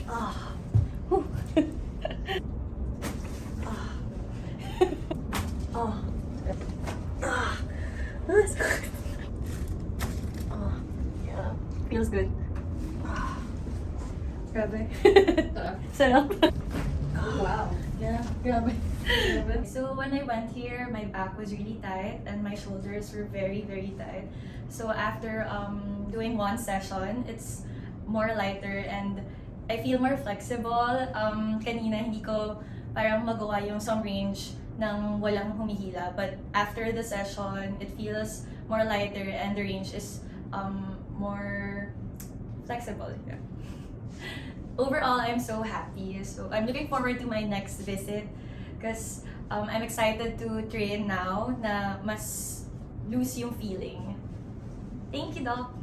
Ah. Whew. Ah. Ah. Ah. That's good. Ah. Yeah. Feels good. Ah. Grabe. Sarap. Wow. Yeah, grabe. So when I went here, my back was really tight and my shoulders were very, very tight. So after doing one session, it's more lighter and I feel more flexible. Kanina hindi ko parang magawa yung some range ng walang humihila. But after the session, it feels more lighter and the range is more flexible. Yeah. Overall, I'm so happy. So I'm looking forward to my next visit because I'm excited to train now na mas loose yung feeling. Thank you, Doc.